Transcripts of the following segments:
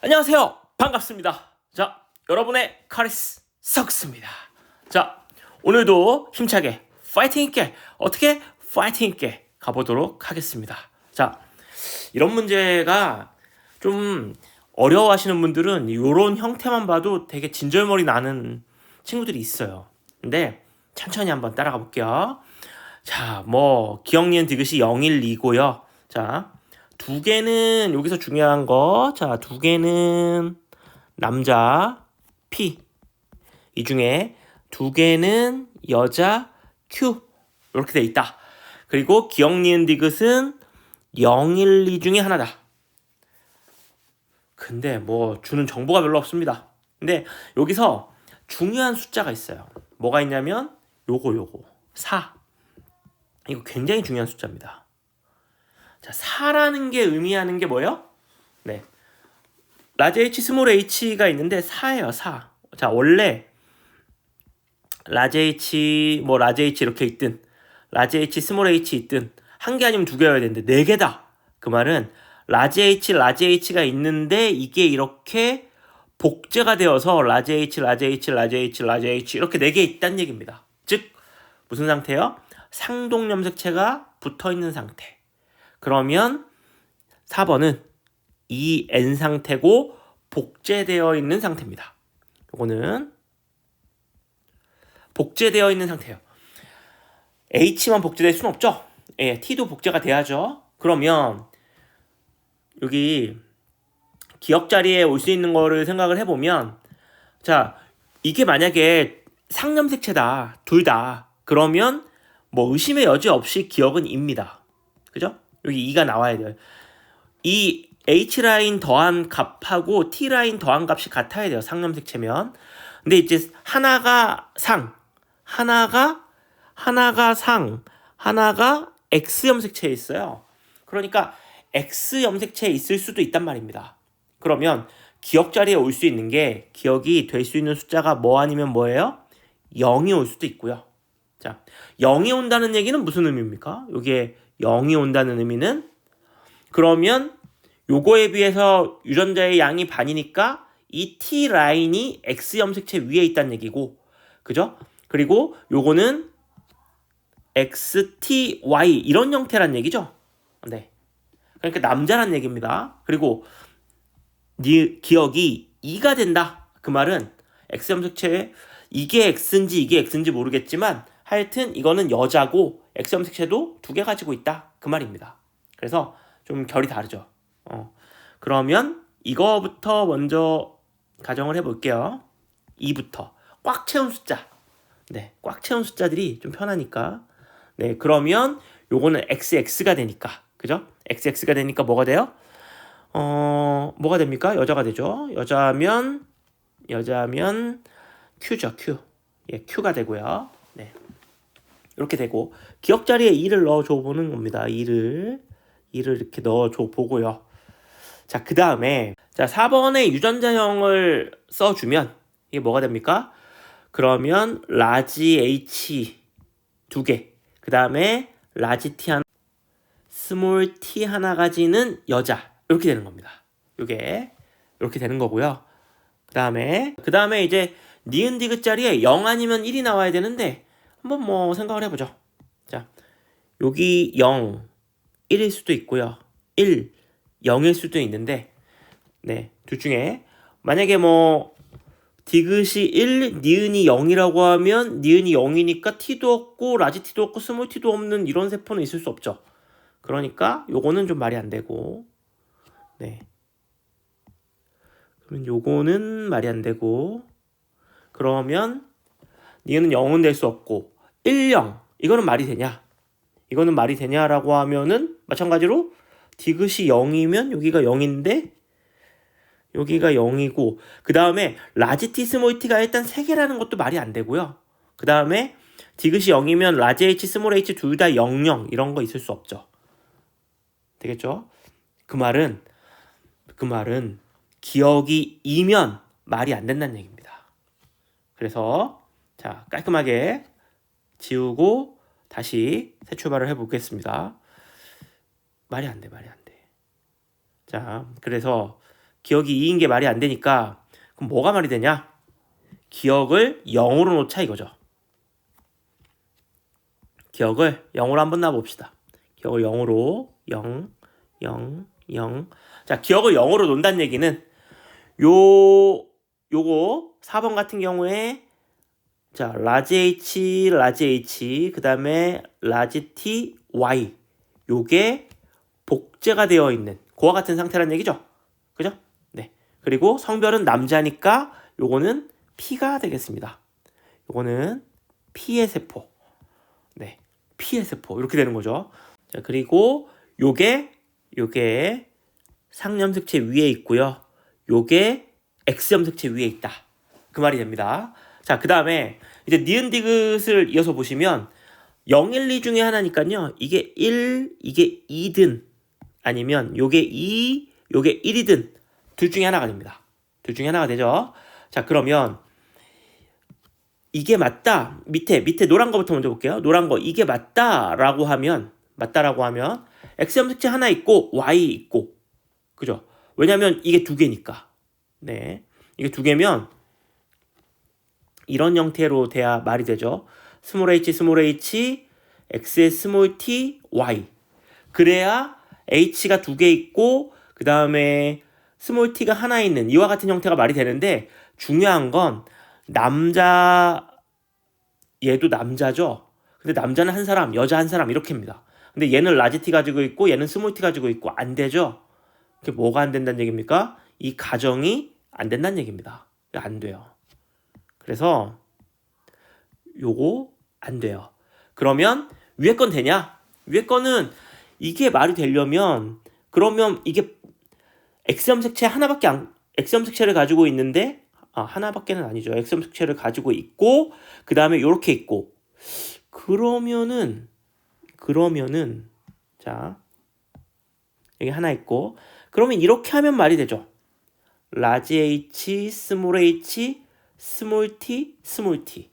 안녕하세요. 반갑습니다. 자, 여러분의 카리스 석스입니다. 자, 오늘도 힘차게 파이팅 있게 어떻게 파이팅 있게 가보도록 하겠습니다. 자, 이런 문제가 좀 어려워하시는 분들은 이런 형태만 봐도 되게 진절머리 나는 친구들이 있어요. 근데 천천히 한번 따라가 볼게요. 자, 기억, 니은, 디귿이 0, 1, 2고요. 자, 두 개는 여기서 중요한 거. 자, 두 개는 남자 P. 이 중에 두 개는 여자 Q. 이렇게 돼 있다. 그리고 기억, 니은, 디귿은 0, 1, 2 중에 하나다. 근데 주는 정보가 별로 없습니다. 근데 여기서 중요한 숫자가 있어요. 뭐가 있냐면 요거 4. 이거 굉장히 중요한 숫자입니다. 자, 4라는 게 의미하는 게 뭐예요? 네. 라지 H, 스몰 h가 있는데 4예요, 4. 자, 원래 라지 H, 라지 H 이렇게 있든 라지 H, 스몰 h 있든 한 개 아니면 두 개여야 되는데 네 개다. 그 말은 라지 H, 라지 H가 있는데 이게 이렇게 복제가 되어서 라지 H, 라지 H, 라지 H, 라지 H 이렇게 네 개 있다는 얘기입니다. 즉 무슨 상태예요? 상동염색체가 붙어있는 상태. 그러면 4번은 이 N 상태고 복제되어 있는 상태입니다. 이거는 복제되어 있는 상태예요. H만 복제될 수는 없죠. 예, T도 복제가 돼야죠. 그러면 여기 기억 자리에 올 수 있는 거를 생각을 해보면, 자, 이게 만약에 상염색체다, 둘 다, 그러면 의심의 여지 없이 기억은 입니다. 그죠? 여기 2가 나와야 돼요. 이 H라인 더한 값하고 T라인 더한 값이 같아야 돼요. 상염색체면. 근데 이제 하나가 상, 하나가 X염색체에 있어요. 그러니까 X염색체에 있을 수도 있단 말입니다. 그러면 기억 자리에 올 수 있는 게, 기억이 될 수 있는 숫자가 아니면 뭐예요? 0이 올 수도 있고요. 자, 0이 온다는 얘기는 무슨 의미입니까? 여기에 0이 온다는 의미는, 그러면 요거에 비해서 유전자의 양이 반이니까 이 T라인이 X염색체 위에 있다는 얘기고, 그죠? 그리고 요거는 XTY 이런 형태란 얘기죠. 네. 그러니까 남자란 얘기입니다. 그리고 기억이 2가 된다. 그 말은 X염색체, 이게 X인지 모르겠지만 하여튼 이거는 여자고 X염색체도 두 개 가지고 있다. 그 말입니다. 그래서 좀 결이 다르죠. 그러면 이거부터 먼저 가정을 해볼게요. 2부터 꽉 채운 숫자. 네, 꽉 채운 숫자들이 좀 편하니까. 네, 그러면 요거는 XX가 되니까, 그죠? XX가 되니까 뭐가 돼요? 뭐가 됩니까? 여자가 되죠. 여자면 Q죠, Q. 예, Q가 되고요. 네. 이렇게 되고, 기억 자리에 2를 넣어줘 보는 겁니다. 2를 이렇게 넣어줘 보고요. 자, 그 다음에, 자, 4번에 유전자형을 써주면, 이게 뭐가 됩니까? 그러면, 라지 H 2개, 그 다음에, 라지 T 하나, 스몰 T 하나 가지는 여자. 이렇게 되는 겁니다. 이게, 이렇게 되는 거고요. 그 다음에 이제, 니은 디귿 자리에 0 아니면 1이 나와야 되는데, 한번 생각을 해보죠. 자, 여기 0, 1일 수도 있고요. 1, 0일 수도 있는데, 네, 둘 중에 만약에 디귿이 1, 니은이 0이라고 하면 니은이 0이니까 T도 없고 라지 T도 없고 스몰 T도 없는 이런 세포는 있을 수 없죠. 그러니까 요거는 좀 말이 안 되고, 네, 그러면 요거는 말이 안 되고, 그러면 니은은 0은 될 수 없고 1, 0 이거는 말이 되냐? 이거는 말이 되냐라고 하면은 마찬가지로 디귿이 0이면 여기가 0인데 여기가 0이고, 그 다음에 라지 T, 스몰 T가 일단 3개라는 것도 말이 안 되고요. 그 다음에 디귿이 0이면 라지 H, 스몰 H 둘 다 0, 0 이런 거 있을 수 없죠. 되겠죠? 그 말은 기억이 2면 말이 안 된다는 얘기입니다. 그래서 자, 깔끔하게 지우고 다시 새 출발을 해보겠습니다. 말이 안 돼. 자, 그래서 기억이 2인 게 말이 안 되니까 그럼 뭐가 말이 되냐? 기억을 0으로 놓자 이거죠. 기억을 0으로 한번 놔봅시다. 기억을 0으로 0, 0, 0. 자, 기억을 0으로 놓는다는 얘기는 요거 4번 같은 경우에 자, 라지 H, 그 다음에 라지 T, Y 요게 복제가 되어 있는 그와 같은 상태란 얘기죠. 그죠? 네. 그리고 성별은 남자니까 요거는 P가 되겠습니다. 요거는 P의 세포. 네. P의 세포. 이렇게 되는 거죠. 자, 그리고 요게 상염색체 위에 있고요. 요게 X염색체 위에 있다. 그 말이 됩니다. 자, 그 다음에 이제 니은 디귿을 이어서 보시면 0, 1, 2 중에 하나니까요. 이게 1, 이게 2든 아니면 요게 2, 요게 1이든 둘 중에 하나가 됩니다. 둘 중에 하나가 되죠. 자, 그러면 이게 맞다. 밑에 노란 거부터 먼저 볼게요. 노란 거 이게 맞다라고 하면 X염색체 하나 있고 Y 있고 그죠? 왜냐면 이게 두 개니까. 네. 이게 두 개면 이런 형태로 돼야 말이 되죠. 스몰 h, x의 스몰 t, y. 그래야 h가 두 개 있고 그 다음에 스몰 t가 하나 있는 이와 같은 형태가 말이 되는데 중요한 건 얘도 남자죠. 근데 남자는 한 사람, 여자 한 사람 이렇게입니다. 근데 얘는 라지 t 가지고 있고 얘는 스몰 t 가지고 있고 안 되죠. 그게 뭐가 안 된다는 얘기입니까? 이 가정이 안 된다는 얘기입니다. 안 돼요. 그래서 요거 안 돼요. 그러면 위에 건 되냐? 위에 거는 이게 말이 되려면 그러면 이게 X염색체 X염색체를 가지고 있는데 하나밖에는 아니죠. X염색체를 가지고 있고 그 다음에 요렇게 있고 그러면은 자 여기 하나 있고 그러면 이렇게 하면 말이 되죠. 라지 H, 스몰 h, 스몰 t, 스몰 t.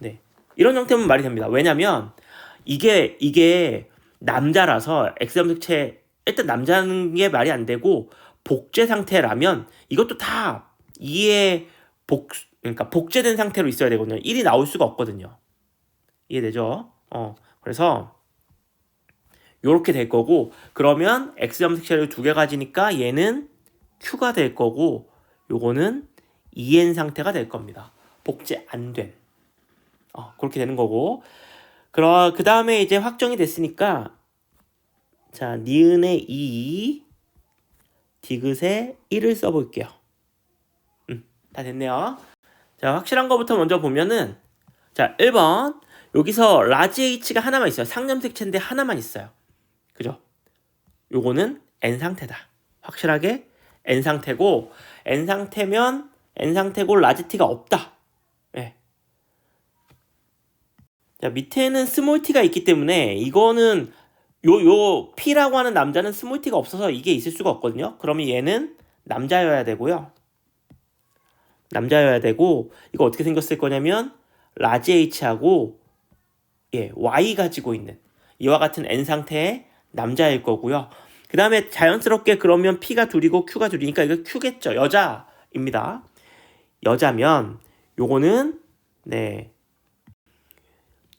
네. 이런 형태면 말이 됩니다. 왜냐면 이게 남자라서 X염색체 일단 남자는 게 말이 안 되고 복제 상태라면 이것도 다 2의 그러니까 복제된 상태로 있어야 되거든요. 1이 나올 수가 없거든요. 이해되죠? 그래서 요렇게 될 거고 그러면 X염색체를 두 개 가지니까 얘는 Q가 될 거고 요거는 EN 상태가 될 겁니다. 복제 안 된. 그렇게 되는 거고 그 다음에 이제 확정이 됐으니까 자 니은의 2 디귿의 1을 써볼게요. 다 됐네요. 자 확실한 거부터 먼저 보면은 자 1번 여기서 라지 H가 하나만 있어요. 상염색체인데 하나만 있어요. 그죠? 요거는 N 상태다. 확실하게 N 상태고 N 상태고 라지 T가 없다. 네. 자 밑에는 스몰 T가 있기 때문에 이거는 요 P라고 하는 남자는 스몰 T가 없어서 이게 있을 수가 없거든요. 그러면 얘는 남자여야 되고요. 남자여야 되고 이거 어떻게 생겼을 거냐면 라지 H하고 Y 가지고 있는 이와 같은 N 상태의 남자일 거고요. 그 다음에 자연스럽게 그러면 P가 둘이고 Q가 둘이니까 이거 Q겠죠. 여자입니다. 여자면 요거는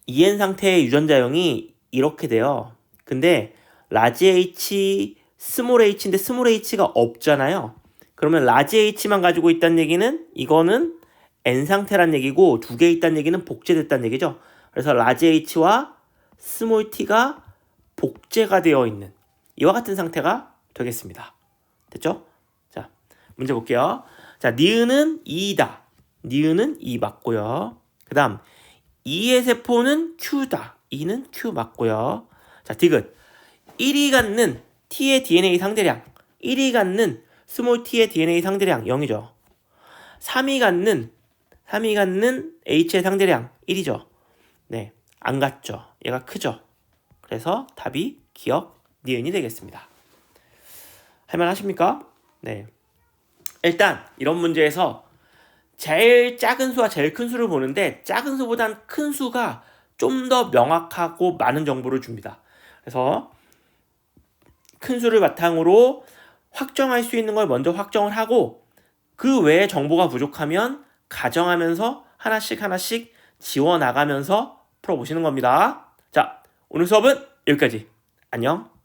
EN 상태의 유전자형이 이렇게 돼요. 근데 라지 H, 스몰 h인데 스몰 h가 없잖아요. 그러면 라지 h만 가지고 있다는 얘기는 이거는 N 상태란 얘기고 두 개 있다는 얘기는 복제됐다는 얘기죠. 그래서 라지 h와 스몰 t가 복제가 되어 있는 이와 같은 상태가 되겠습니다. 됐죠? 자, 문제 볼게요. 자, 니은은 2다. 니은은 2 맞고요. 그 다음 2의 세포는 Q다. 2는 Q 맞고요. 자, 디귿 1이 갖는 T의 DNA 상대량 1이 갖는 스몰 t의 DNA 상대량 0이죠. 3이 갖는 H의 상대량 1이죠. 네, 안 같죠. 얘가 크죠. 그래서 답이 기억 니은이 되겠습니다. 할만하십니까? 네. 일단 이런 문제에서 제일 작은 수와 제일 큰 수를 보는데 작은 수보단 큰 수가 좀 더 명확하고 많은 정보를 줍니다. 그래서 큰 수를 바탕으로 확정할 수 있는 걸 먼저 확정을 하고 그 외에 정보가 부족하면 가정하면서 하나씩 지워나가면서 풀어보시는 겁니다. 자, 오늘 수업은 여기까지. 안녕.